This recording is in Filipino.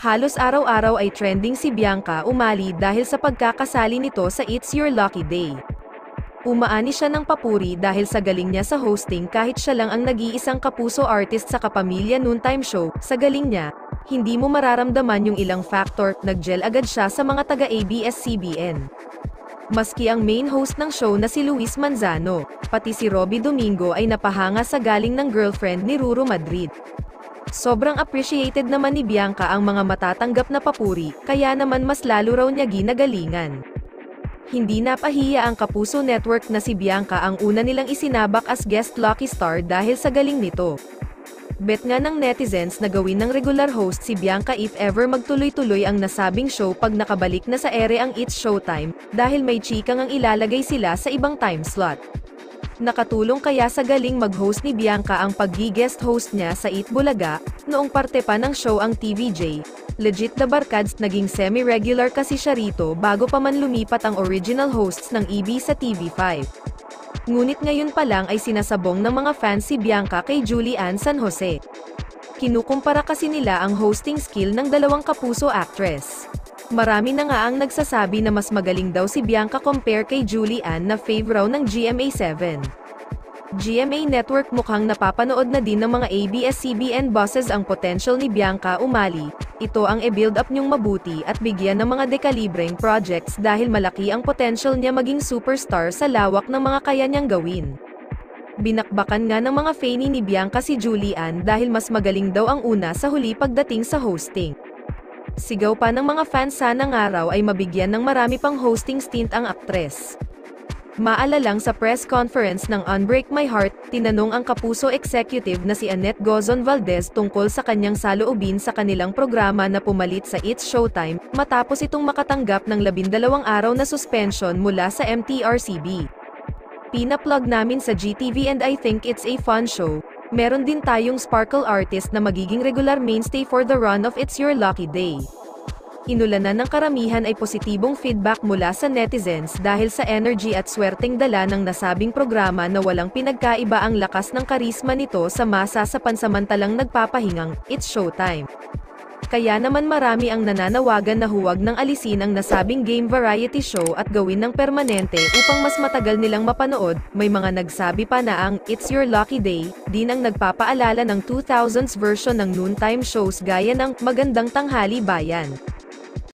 Halos araw-araw ay trending si Bianca Umali dahil sa pagkakasali nito sa It's Your Lucky Day. Umaani siya ng papuri dahil sa galing niya sa hosting kahit siya lang ang nag-iisang kapuso artist sa Kapamilya Noontime Show. Sa galing niya, hindi mo mararamdaman yung ilang factor, nag-gel agad siya sa mga taga-ABS-CBN. Maski ang main host ng show na si Luis Manzano, pati si Robby Domingo ay napahanga sa galing ng girlfriend ni Ruru Madrid. Sobrang appreciated naman ni Bianca ang mga matatanggap na papuri, kaya naman mas lalo raw niya ginagalingan. Hindi napahiya ang Kapuso Network na si Bianca ang una nilang isinabak as guest lucky star dahil sa galing nito. Bet nga ng netizens na gawin ng regular host si Bianca if ever magtuloy-tuloy ang nasabing show pag nakabalik na sa ere ang It's Showtime, dahil may chikang ang ilalagay sila sa ibang time slot. Nakatulong kaya sa galing mag-host ni Bianca ang pag-guest host niya sa Eat Bulaga, noong parte pa ng show ang TVJ. Legit na barkads, naging semi-regular kasi siya rito bago pa man lumipat ang original hosts ng EB sa TV5. Ngunit ngayon pa lang ay sinasabong ng mga fans si Bianca kay Julie Ann San Jose. Kinukumpara kasi nila ang hosting skill ng dalawang kapuso actress. Marami na nga ang nagsasabi na mas magaling daw si Bianca compare kay Julie Ann na fave raw ng GMA7. GMA Network mukhang napapanood na din ng mga ABS-CBN bosses ang potential ni Bianca Umali. Ito ang i-build up niyong mabuti at bigyan ng mga dekalibreng projects dahil malaki ang potential niya maging superstar sa lawak ng mga kaya niyang gawin. Binakbakan nga ng mga fanny ni Bianca si Julie Ann dahil mas magaling daw ang una sa huli pagdating sa hosting. Sigaw pa ng mga fans sanang araw ay mabigyan ng marami pang hosting stint ang aktres. Maalalang sa press conference ng Unbreak My Heart, tinanong ang Kapuso executive na si Annette Gozon Valdez tungkol sa kanyang saloobin sa kanilang programa na pumalit sa It's Showtime, matapos itong makatanggap ng 12 araw na suspension mula sa MTRCB. Pina-plug namin sa GTV and I think it's a fun show. Meron din tayong sparkle artist na magiging regular mainstay for the run of It's Your Lucky Day. Inulanan ng karamihan ay positibong feedback mula sa netizens dahil sa energy at swerteng dala ng nasabing programa na walang pinagkaiba ang lakas ng karisma nito sa masa sa pansamantalang nagpapahingang It's Showtime. Kaya naman marami ang nananawagan na huwag nang alisin ang nasabing game variety show at gawin ng permanente upang mas matagal nilang mapanood. May mga nagsabi pa na ang It's Your Lucky Day din ang nagpapaalala ng 2000s version ng noontime shows gaya ng Magandang Tanghali Bayan.